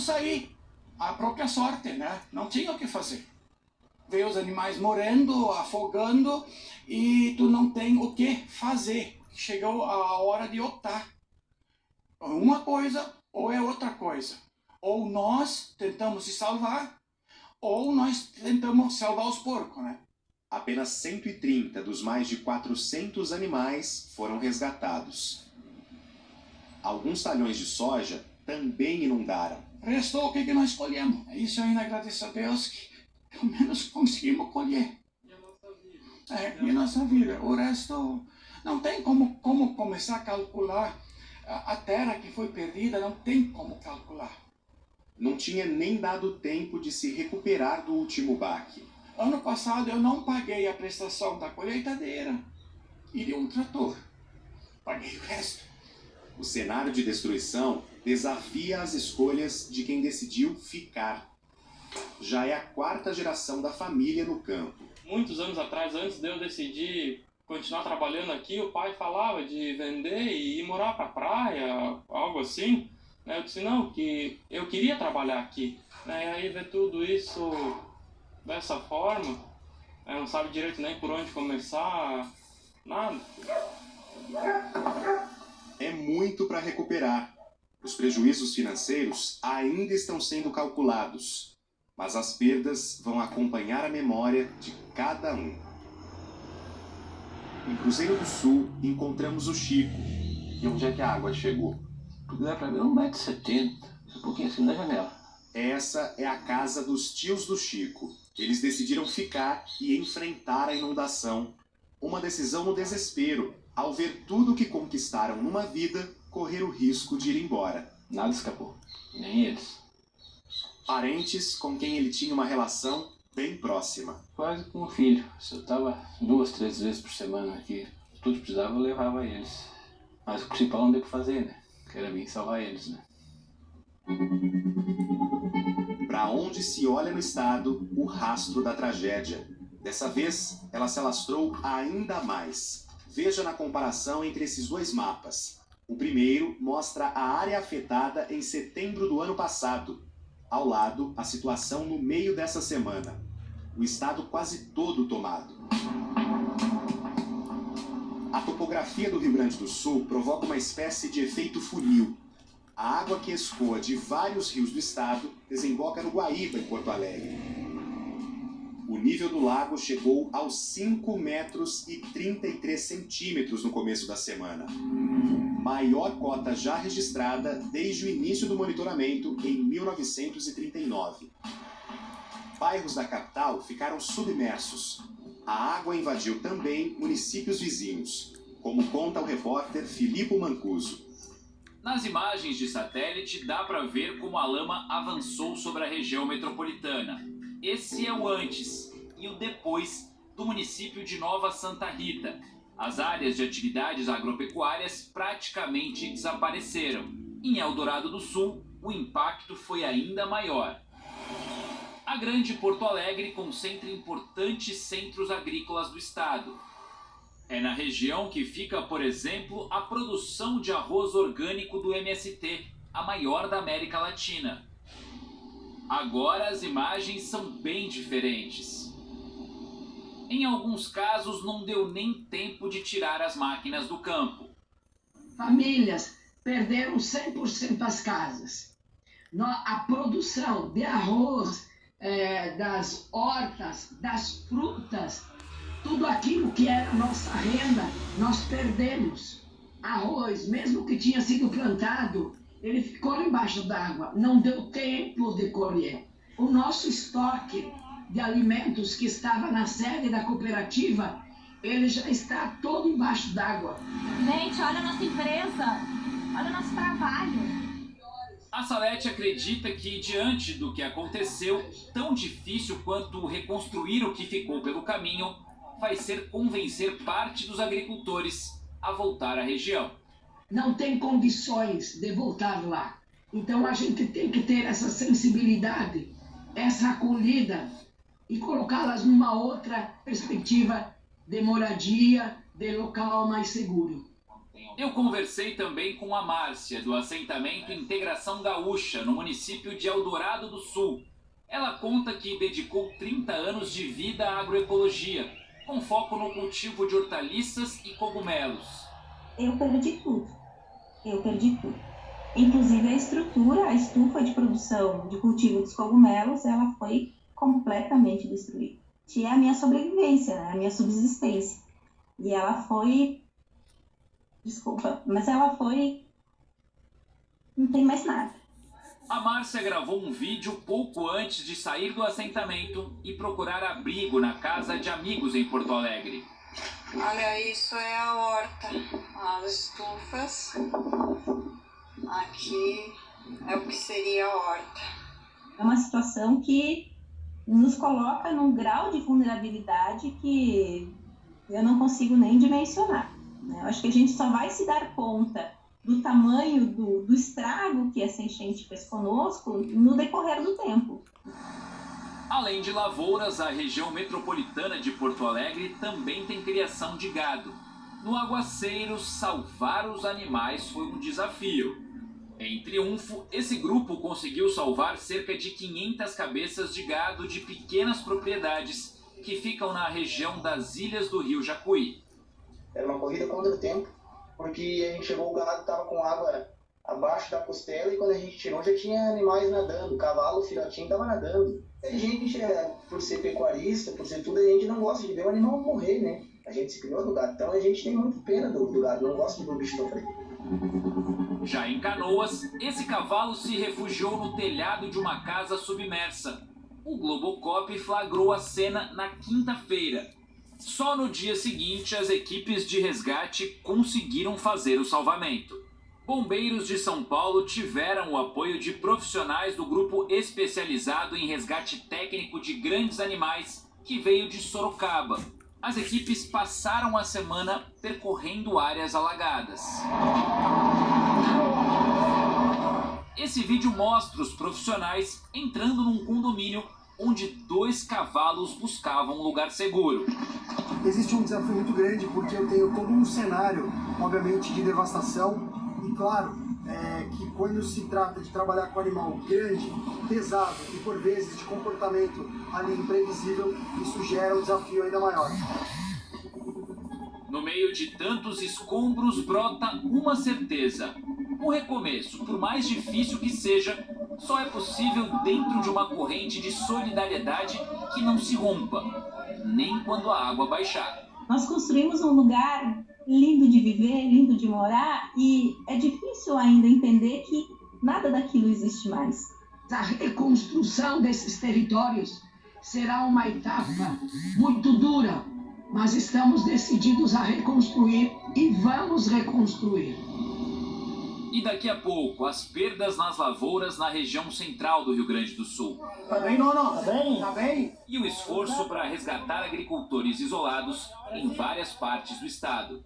tivemos aí a própria sorte, né? Não tinha o que fazer. Ver os animais morrendo, afogando, e tu não tem o que fazer. Chegou a hora de optar. Uma coisa ou é outra coisa. Ou nós tentamos se salvar, ou nós tentamos salvar os porcos, né? Apenas 130 dos mais de 400 animais foram resgatados. Alguns talhões de soja também inundaram. Restou o que nós escolhemos. Isso eu ainda agradeço a Deus que pelo menos conseguimos colher. E a nossa vida. E a nossa vida. O resto não tem como começar a calcular. A terra que foi perdida não tem como calcular. Não tinha nem dado tempo de se recuperar do último baque. Ano passado eu não paguei a prestação da colheitadeira e de um trator. Paguei o resto. O cenário de destruição desafia as escolhas de quem decidiu ficar. Já é a 4ª geração da família no campo. Muitos anos atrás, antes de eu decidir continuar trabalhando aqui, o pai falava de vender e ir morar pra praia, algo assim. Eu disse não, que eu queria trabalhar aqui. E aí ver tudo isso dessa forma, não sabe direito nem por onde começar, nada. É muito para recuperar. Os prejuízos financeiros ainda estão sendo calculados, mas as perdas vão acompanhar a memória de cada um. Em Cruzeiro do Sul, encontramos o Chico. E onde é que a água chegou? Dá pra ver 1,70 m, um pouquinho assim na janela. Essa é a casa dos tios do Chico. Eles decidiram ficar e enfrentar a inundação. Uma decisão no desespero, ao ver tudo o que conquistaram numa vida correr o risco de ir embora. Nada escapou, nem eles. Parentes com quem ele tinha uma relação bem próxima. Quase como um filho. Se eu estava 2, 3 vezes por semana aqui, tudo que precisava eu levava eles. Mas o principal não deu para fazer, né? Que era vir salvar eles, né? Para onde se olha no estado, o rastro da tragédia. Dessa vez, ela se alastrou ainda mais. Veja na comparação entre esses dois mapas. O primeiro mostra a área afetada em setembro do ano passado. Ao lado, a situação no meio dessa semana. O estado quase todo tomado. A topografia do Rio Grande do Sul provoca uma espécie de efeito funil. A água que escoa de vários rios do estado desemboca no Guaíba, em Porto Alegre. O nível do lago chegou aos 5,33 metros no começo da semana. Maior cota já registrada desde o início do monitoramento em 1939. Bairros da capital ficaram submersos. A água invadiu também municípios vizinhos, como conta o repórter Filipe Mancuso. Nas imagens de satélite dá para ver como a lama avançou sobre a região metropolitana. Esse é o antes e o depois do município de Nova Santa Rita. As áreas de atividades agropecuárias praticamente desapareceram. Em Eldorado do Sul, o impacto foi ainda maior. A grande Porto Alegre concentra importantes centros agrícolas do estado. É na região que fica, por exemplo, a produção de arroz orgânico do MST, a maior da América Latina. Agora as imagens são bem diferentes. Em alguns casos não deu nem tempo de tirar as máquinas do campo. Famílias perderam 100% das casas. A produção de arroz, das hortas, das frutas, tudo aquilo que era nossa renda, nós perdemos. Arroz, mesmo que tinha sido plantado, ele ficou embaixo d'água, não deu tempo de colher. O nosso estoque de alimentos que estava na sede da cooperativa, ele já está todo embaixo d'água. Gente, olha a nossa empresa, olha o nosso trabalho. A Salete acredita que, diante do que aconteceu, tão difícil quanto reconstruir o que ficou pelo caminho, vai ser convencer parte dos agricultores a voltar à região. Não tem condições de voltar lá. Então a gente tem que ter essa sensibilidade, essa acolhida e colocá-las numa outra perspectiva de moradia, de local mais seguro. Eu conversei também com a Márcia, do assentamento Integração Gaúcha, no município de Eldorado do Sul. Ela conta que dedicou 30 anos de vida à agroecologia, com foco no cultivo de hortaliças e cogumelos. Eu perdi tudo. Inclusive a estufa de produção de cultivo dos cogumelos, ela foi completamente destruída. Tinha a minha sobrevivência, né? A minha subsistência. E ela foi... Não tem mais nada. A Márcia gravou um vídeo pouco antes de sair do assentamento e procurar abrigo na casa de amigos em Porto Alegre. Olha, isso é a horta, as estufas. Aqui é o que seria a horta. É uma situação que nos coloca num grau de vulnerabilidade que eu não consigo nem dimensionar. Eu acho que a gente só vai se dar conta do tamanho do estrago que essa enchente fez conosco no decorrer do tempo. Além de lavouras, a região metropolitana de Porto Alegre também tem criação de gado. No aguaceiro, salvar os animais foi um desafio. Em Triunfo, esse grupo conseguiu salvar cerca de 500 cabeças de gado de pequenas propriedades que ficam na região das Ilhas do Rio Jacuí. Era uma corrida contra o tempo, porque a gente chegou, o gado estava com água abaixo da costela e quando a gente tirou já tinha animais nadando, o cavalo, o filhotinho estava nadando. A gente, por ser pecuarista, por ser tudo, a gente não gosta de ver o animal morrer, né? A gente se criou do gado, então a gente tem muito pena do gado, não gosta de ver o bicho sofrer. Já em Canoas, esse cavalo se refugiou no telhado de uma casa submersa. O Globocop flagrou a cena na quinta-feira. Só no dia seguinte, as equipes de resgate conseguiram fazer o salvamento. Bombeiros de São Paulo tiveram o apoio de profissionais do grupo especializado em resgate técnico de grandes animais, que veio de Sorocaba. As equipes passaram a semana percorrendo áreas alagadas. Esse vídeo mostra os profissionais entrando num condomínio onde 2 cavalos buscavam um lugar seguro. Existe um desafio muito grande porque eu tenho todo um cenário, obviamente, de devastação. E claro, que quando se trata de trabalhar com animal grande, pesado e por vezes de comportamento ali imprevisível, isso gera um desafio ainda maior. No meio de tantos escombros brota uma certeza. O recomeço, por mais difícil que seja, só é possível dentro de uma corrente de solidariedade que não se rompa, nem quando a água baixar. Nós construímos um lugar lindo de viver, lindo de morar, e é difícil ainda entender que nada daquilo existe mais. A reconstrução desses territórios será uma etapa muito dura, mas estamos decididos a reconstruir e vamos reconstruir. E daqui a pouco, as perdas nas lavouras na região central do Rio Grande do Sul. Tá bem, Nono? Tá bem? E o esforço para resgatar agricultores isolados em várias partes do estado.